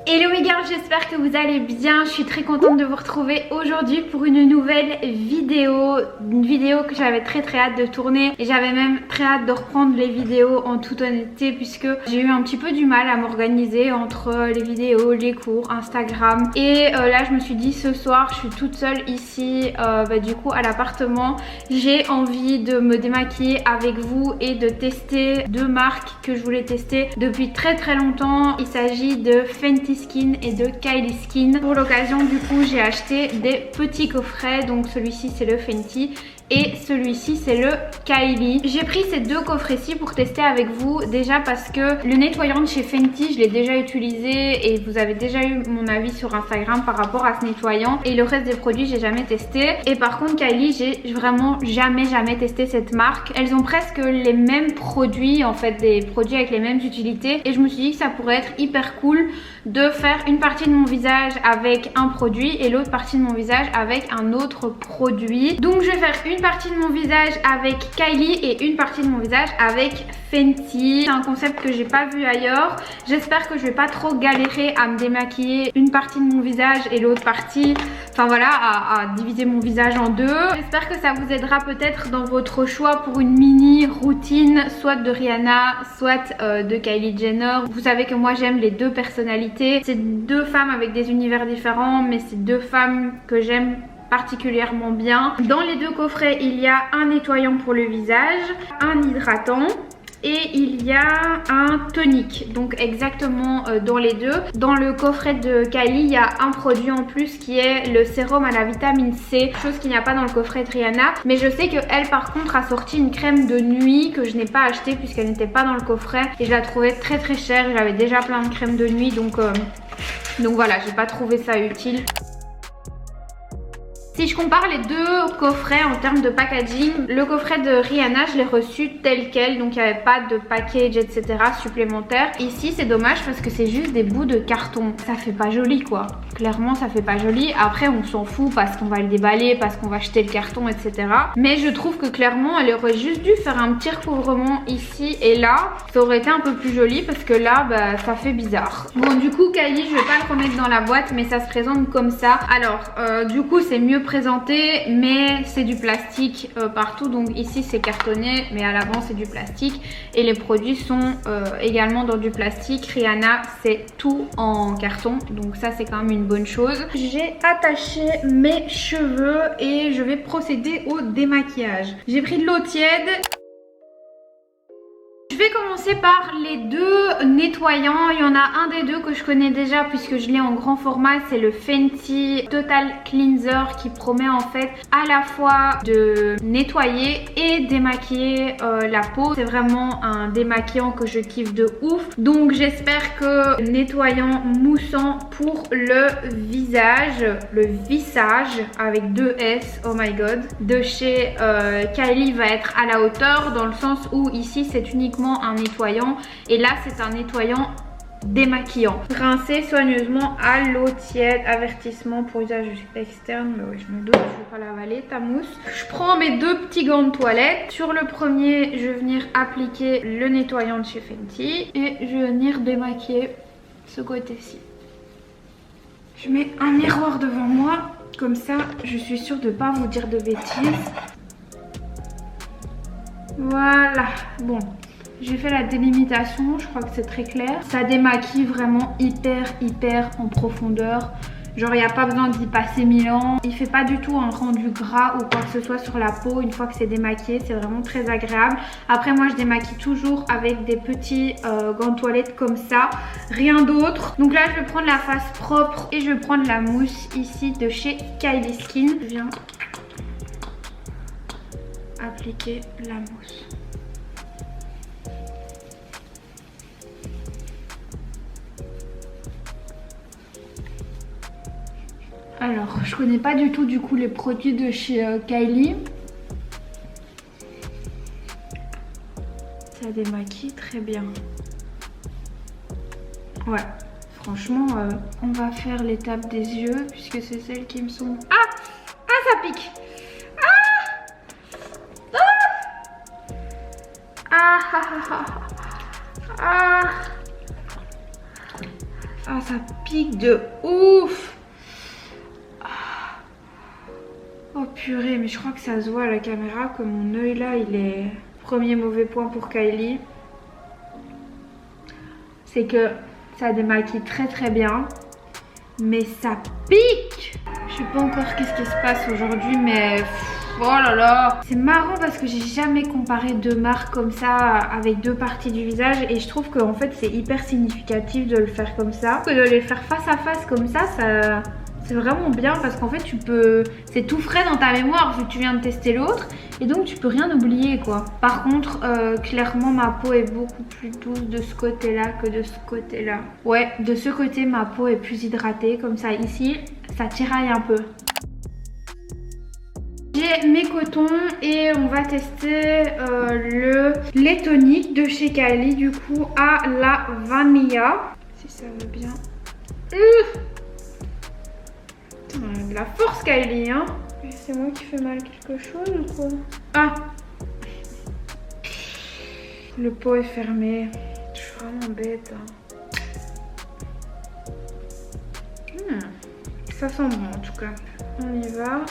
Hello mes gars, j'espère que vous allez bien. Je suis très contente de vous retrouver aujourd'hui pour une nouvelle vidéo. Une vidéo que j'avais très hâte de tourner. Et j'avais même très hâte de reprendre les vidéos en toute honnêteté, puisque j'ai eu un petit peu du mal à m'organiser entre les vidéos, les cours, Instagram. Et là je me suis dit ce soir, je suis toute seule ici du coup à l'appartement. J'ai envie de me démaquiller avec vous et de tester deux marques que je voulais tester depuis très longtemps. Il s'agit de Fenty Skin et de Kylie Skin. Pour l'occasion du coup j'ai acheté des petits coffrets, donc celui-ci c'est le Fenty et celui-ci c'est le Kylie. J'ai pris ces deux coffrets-ci pour tester avec vous, déjà parce que le nettoyant de chez Fenty je l'ai déjà utilisé et vous avez déjà eu mon avis sur Instagram par rapport à ce nettoyant, et le reste des produits j'ai jamais testé. Et par contre Kylie, j'ai vraiment jamais testé cette marque. Elles ont presque les mêmes produits, en fait des produits avec les mêmes utilités, et je me suis dit que ça pourrait être hyper cool de faire une partie de mon visage avec un produit et l'autre partie de mon visage avec un autre produit. Donc je vais faire une partie de mon visage avec Kylie et une partie de mon visage avec Fenty. C'est un concept que j'ai pas vu ailleurs. J'espère que je vais pas trop galérer à me démaquiller une partie de mon visage et l'autre partie, enfin voilà, à diviser mon visage en deux. J'espère que ça vous aidera peut-être dans votre choix pour une mini routine, soit de Rihanna, soit de Kylie Jenner. Vous savez que moi j'aime les deux personnalités. C'est deux femmes avec des univers différents, mais c'est deux femmes que j'aime particulièrement bien. Dans les deux coffrets, il y a un nettoyant pour le visage, un hydratant et il y a un tonique, donc exactement dans les deux. Dans le coffret de Kylie, il y a un produit en plus qui est le sérum à la vitamine C, chose qu'il n'y a pas dans le coffret de Rihanna. Mais je sais qu'elle par contre a sorti une crème de nuit que je n'ai pas achetée puisqu'elle n'était pas dans le coffret et je la trouvais très chère. J'avais déjà plein de crèmes de nuit, donc voilà, j'ai pas trouvé ça utile. Si je compare les deux coffrets en termes de packaging, le coffret de Rihanna je l'ai reçu tel quel, donc il n'y avait pas de package etc supplémentaire. Ici c'est dommage parce que c'est juste des bouts de carton, ça fait pas joli quoi, clairement ça fait pas joli. Après on s'en fout parce qu'on va le déballer, parce qu'on va jeter le carton etc. Mais je trouve que clairement elle aurait juste dû faire un petit recouvrement ici et là, ça aurait été un peu plus joli parce que là bah, ça fait bizarre. Bon du coup Kylie je vais pas le remettre dans la boîte mais ça se présente comme ça. Alors du coup c'est mieux présenté mais c'est du plastique partout, donc ici c'est cartonné mais à l'avant c'est du plastique et les produits sont également dans du plastique. Rihanna c'est tout en carton, donc ça c'est quand même une bonne chose. J'ai attaché mes cheveux et je vais procéder au démaquillage. J'ai pris de l'eau tiède. Je vais commencer par les deux nettoyants. Il y en a un des deux que je connais déjà puisque je l'ai en grand format, c'est le Fenty Total Cleanser qui promet en fait à la fois de nettoyer et démaquiller la peau. C'est vraiment un démaquillant que je kiffe de ouf. Donc j'espère que nettoyant moussant pour le visage avec deux S, oh my god, de chez Kylie va être à la hauteur, dans le sens où ici c'est uniquement un nettoyant et là c'est un nettoyant démaquillant. Rincer soigneusement à l'eau tiède. Avertissement pour usage externe. Mais oui, je me doute, je vais pas l'avaler ta mousse. Je prends mes deux petits gants de toilette. Sur le premier, je vais venir appliquer le nettoyant de chez Fenty et je vais venir démaquiller ce côté-ci. Je mets un miroir devant moi, comme ça je suis sûre de pas vous dire de bêtises. Voilà, bon. J'ai fait la délimitation, je crois que c'est très clair. Ça démaquille vraiment hyper en profondeur. Genre il n'y a pas besoin d'y passer 1000 ans. Il fait pas du tout un rendu gras ou quoi que ce soit sur la peau une fois que c'est démaquillé. C'est vraiment très agréable. Après moi je démaquille toujours avec des petits gants de toilette comme ça. Rien d'autre. Donc là je vais prendre la face propre et je vais prendre la mousse ici de chez Kylie Skin. Je viens appliquer la mousse. Alors, je connais pas du tout du coup les produits de chez Kylie. Ça démaquille très bien. Ouais, franchement, on va faire l'étape des yeux puisque c'est celle qui me sont... Ah! Ah, ça pique! Ah! Ah! Ah! Ah! Ah! Ah, ça pique de ouf. Oh purée, mais je crois que ça se voit à la caméra que mon œil là, il est... Premier mauvais point pour Kylie, c'est que ça démaquille très très bien, mais ça pique. Je sais pas encore qu'est-ce qui se passe aujourd'hui, mais oh là là. C'est marrant parce que j'ai jamais comparé deux marques comme ça avec deux parties du visage, et je trouve qu'en fait c'est hyper significatif de le faire comme ça, que de les faire face à face comme ça, c'est vraiment bien parce qu'en fait tu peux... C'est tout frais dans ta mémoire vu que tu viens de tester l'autre, et donc tu peux rien oublier quoi. Par contre, clairement ma peau est beaucoup plus douce de ce côté-là que de ce côté-là. Ouais, de ce côté ma peau est plus hydratée, comme ça ici, ça tiraille un peu. J'ai mes cotons et on va tester le lait tonique de chez Kylie, du coup à la vanilla. Si ça veut bien. De la force Kylie, hein. C'est moi qui fais mal quelque chose ou quoi? Ah, le pot est fermé. Je suis vraiment bête, hein. Ça sent bon en tout cas. On y va.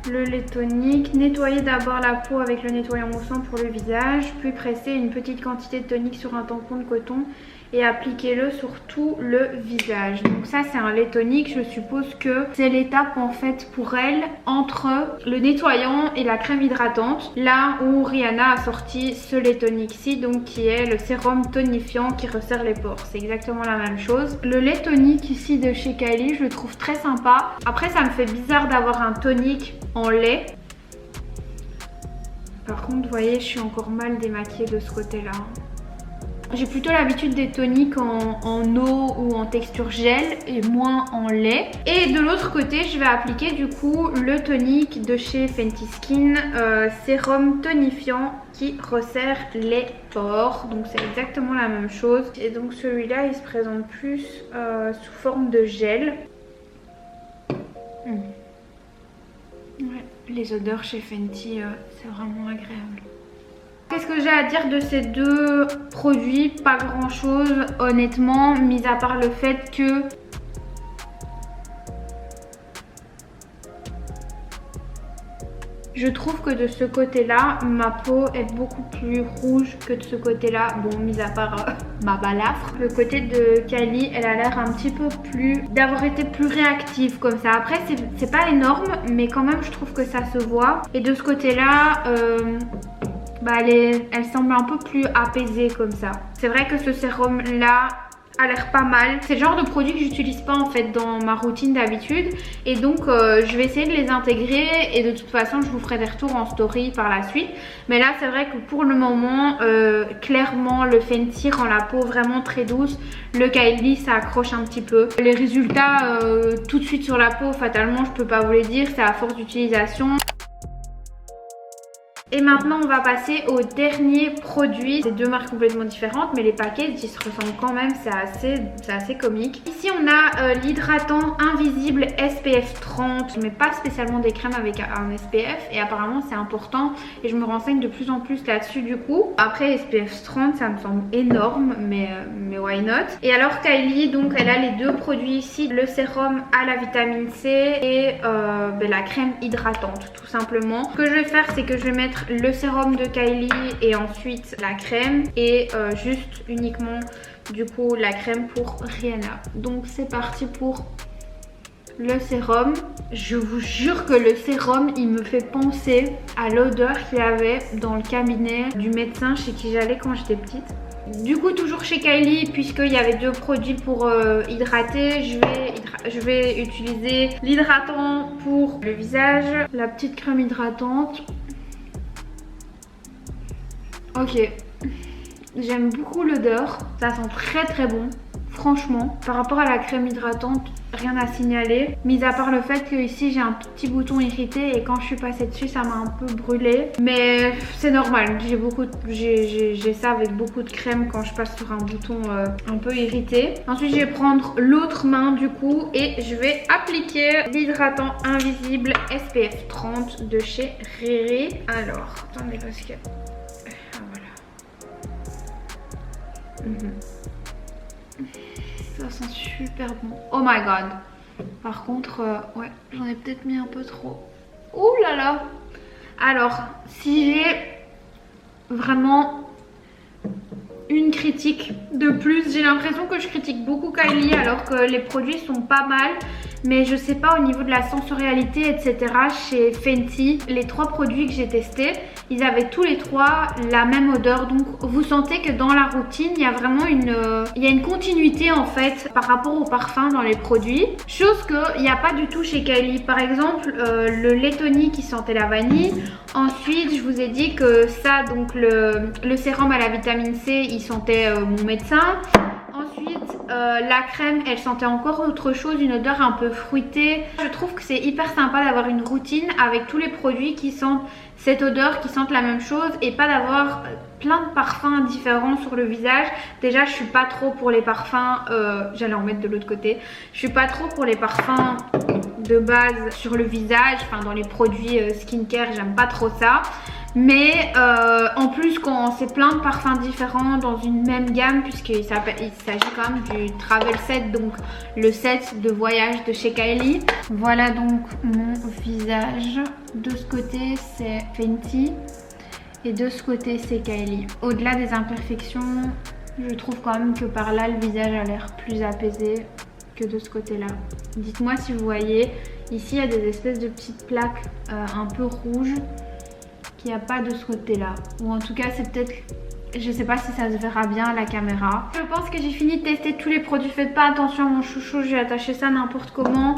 Le lait tonique. Nettoyer d'abord la peau avec le nettoyant moussant pour le visage, puis presser une petite quantité de tonique sur un tampon de coton et appliquez-le sur tout le visage. Donc ça c'est un lait tonique, je suppose que c'est l'étape en fait pour elle entre le nettoyant et la crème hydratante, là où Rihanna a sorti ce lait tonique-ci, donc qui est le sérum tonifiant qui resserre les pores. C'est exactement la même chose. Le lait tonique ici de chez Kylie, je le trouve très sympa. Après ça me fait bizarre d'avoir un tonique en lait. Par contre, vous voyez, je suis encore mal démaquillée de ce côté-là. J'ai plutôt l'habitude des toniques en eau ou en texture gel et moins en lait. Et de l'autre côté, je vais appliquer du coup le tonique de chez Fenty Skin, sérum tonifiant qui resserre les pores. Donc c'est exactement la même chose. Et donc celui-là, il se présente plus sous forme de gel. Ouais, les odeurs chez Fenty, c'est vraiment agréable. Qu'est-ce que j'ai à dire de ces deux produits? Pas grand chose honnêtement, mis à part le fait que je trouve que de ce côté-là, ma peau est beaucoup plus rouge que de ce côté-là. Bon, mis à part ma balafre. Le côté de Kylie, elle a l'air un petit peu plus... d'avoir été plus réactive comme ça. Après, c'est pas énorme, mais quand même, je trouve que ça se voit. Et de ce côté-là... elle semble un peu plus apaisée comme ça. C'est vrai que ce sérum là a l'air pas mal. C'est le genre de produit que j'utilise pas en fait dans ma routine d'habitude, et donc je vais essayer de les intégrer, et de toute façon je vous ferai des retours en story par la suite. Mais là c'est vrai que pour le moment clairement le Fenty rend la peau vraiment très douce. Le Kylie ça accroche un petit peu. Les résultats tout de suite sur la peau, fatalement je peux pas vous les dire, c'est à force d'utilisation. Et maintenant on va passer au dernier produit. C'est deux marques complètement différentes, mais les paquets ils se ressemblent quand même, c'est assez comique. Ici on a l'hydratant invisible SPF 30, mais pas spécialement des crèmes avec un SPF, et apparemment c'est important et je me renseigne de plus en plus là-dessus du coup. Après SPF 30 ça me semble énorme, mais why not. Et alors Kylie, donc elle a les deux produits ici, le sérum à la vitamine C et la crème hydratante tout simplement. Ce que je vais faire c'est que je vais mettre le sérum de Kylie et ensuite la crème, et juste uniquement du coup la crème pour Rihanna. Donc c'est parti pour le sérum. Je vous jure que le sérum il me fait penser à l'odeur qu'il y avait dans le cabinet du médecin chez qui j'allais quand j'étais petite. Du coup toujours chez Kylie, puisqu'il y avait deux produits pour hydrater, je vais utiliser l'hydratant pour le visage, la petite crème hydratante. Ok, j'aime beaucoup l'odeur, ça sent très très bon, franchement. Par rapport à la crème hydratante, rien à signaler, mis à part le fait que ici j'ai un petit bouton irrité, et quand je suis passée dessus ça m'a un peu brûlé, mais c'est normal, j'ai ça avec beaucoup de crème quand je passe sur un bouton un peu irrité. Ensuite je vais prendre l'autre main du coup et je vais appliquer l'hydratant invisible SPF 30 de chez Riri. Alors attendez parce que... Ça sent super bon. Oh my god. Par contre, ouais, j'en ai peut-être mis un peu trop. Ouh là là. Alors, si j'ai vraiment une critique de plus, j'ai l'impression que je critique beaucoup Kylie alors que les produits sont pas mal, mais je sais pas au niveau de la sensorialité etc. Chez Fenty, les 3 produits que j'ai testés, ils avaient tous les 3 la même odeur, donc vous sentez que dans la routine il y a vraiment une continuité en fait par rapport au parfum dans les produits, chose qu'il n'y a pas du tout chez Kylie. Par exemple le lait tonique qui sentait la vanille, ensuite je vous ai dit que ça, donc le sérum à la vitamine C, il sentait mon médecin. Ensuite la crème, elle sentait encore autre chose, une odeur un peu fruitée. Je trouve que c'est hyper sympa d'avoir une routine avec tous les produits qui sentent cette odeur, qui sentent la même chose, et pas d'avoir plein de parfums différents sur le visage. Déjà je suis pas trop pour les parfums, j'allais en mettre de l'autre côté, je suis pas trop pour les parfums de base sur le visage, enfin dans les produits skincare, j'aime pas trop ça. Mais en plus quand c'est plein de parfums différents dans une même gamme, puisqu'il s'agit quand même du travel set, donc le set de voyage de chez Kylie. Voilà donc mon visage. De ce côté c'est Fenty et de ce côté c'est Kylie. Au-delà des imperfections, je trouve quand même que par là le visage a l'air plus apaisé que de ce côté là. Dites-moi si vous voyez, ici il y a des espèces de petites plaques un peu rouges qu'il n'y a pas de ce côté là, ou en tout cas c'est peut-être, je sais pas si ça se verra bien à la caméra. Je pense que j'ai fini de tester tous les produits. Faites pas attention à mon chouchou, j'ai attaché ça n'importe comment.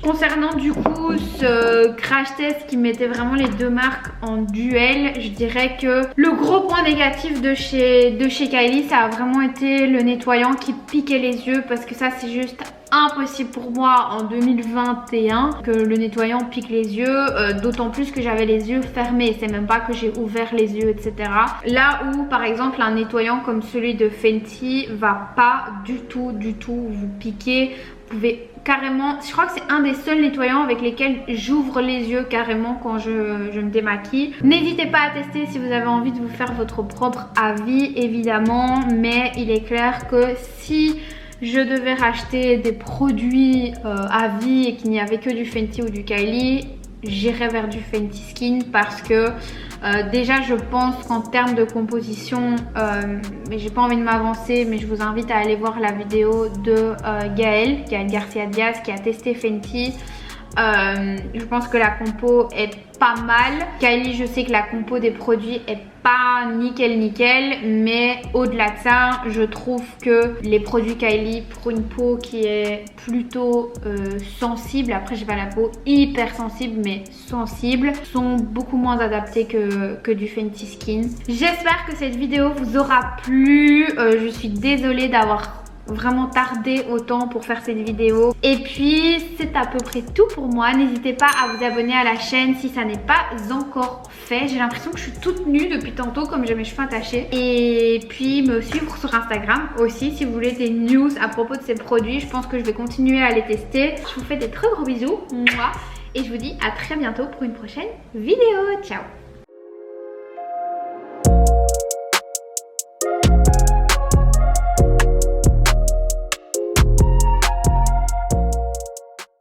Concernant du coup ce crash test qui mettait vraiment les 2 marques en duel, je dirais que le gros point négatif de chez Kylie, ça a vraiment été le nettoyant qui piquait les yeux, parce que ça c'est juste impossible pour moi en 2021 que le nettoyant pique les yeux, d'autant plus que j'avais les yeux fermés, c'est même pas que j'ai ouvert les yeux etc. Là où par exemple un nettoyant comme celui de Fenty va pas du tout vous piquer. Vous pouvez carrément, je crois que c'est un des seuls nettoyants avec lesquels j'ouvre les yeux carrément quand je me démaquille. N'hésitez pas à tester si vous avez envie de vous faire votre propre avis évidemment, mais il est clair que si je devais racheter des produits à vie et qu'il n'y avait que du Fenty ou du Kylie, j'irais vers du Fenty Skin, parce que déjà je pense qu'en termes de composition, mais j'ai pas envie de m'avancer, mais je vous invite à aller voir la vidéo de Gaëlle Garcia Diaz qui a testé Fenty. Je pense que la compo est pas mal. Kylie, je sais que la compo des produits est pas nickel, mais au-delà de ça, je trouve que les produits Kylie, pour une peau qui est plutôt sensible, après j'ai pas la peau hyper sensible mais sensible, sont beaucoup moins adaptés que du Fenty Skin. J'espère que cette vidéo vous aura plu. Je suis désolée d'avoir vraiment tardé autant pour faire cette vidéo, et puis c'est à peu près tout pour moi. N'hésitez pas à vous abonner à la chaîne si ça n'est pas encore fait. J'ai l'impression que je suis toute nue depuis tantôt comme j'ai mes cheveux attachés, et puis me suivre sur Instagram aussi si vous voulez des news à propos de ces produits. Je pense que je vais continuer à les tester. Je vous fais des très gros bisous, moi, et je vous dis à très bientôt pour une prochaine vidéo. Ciao.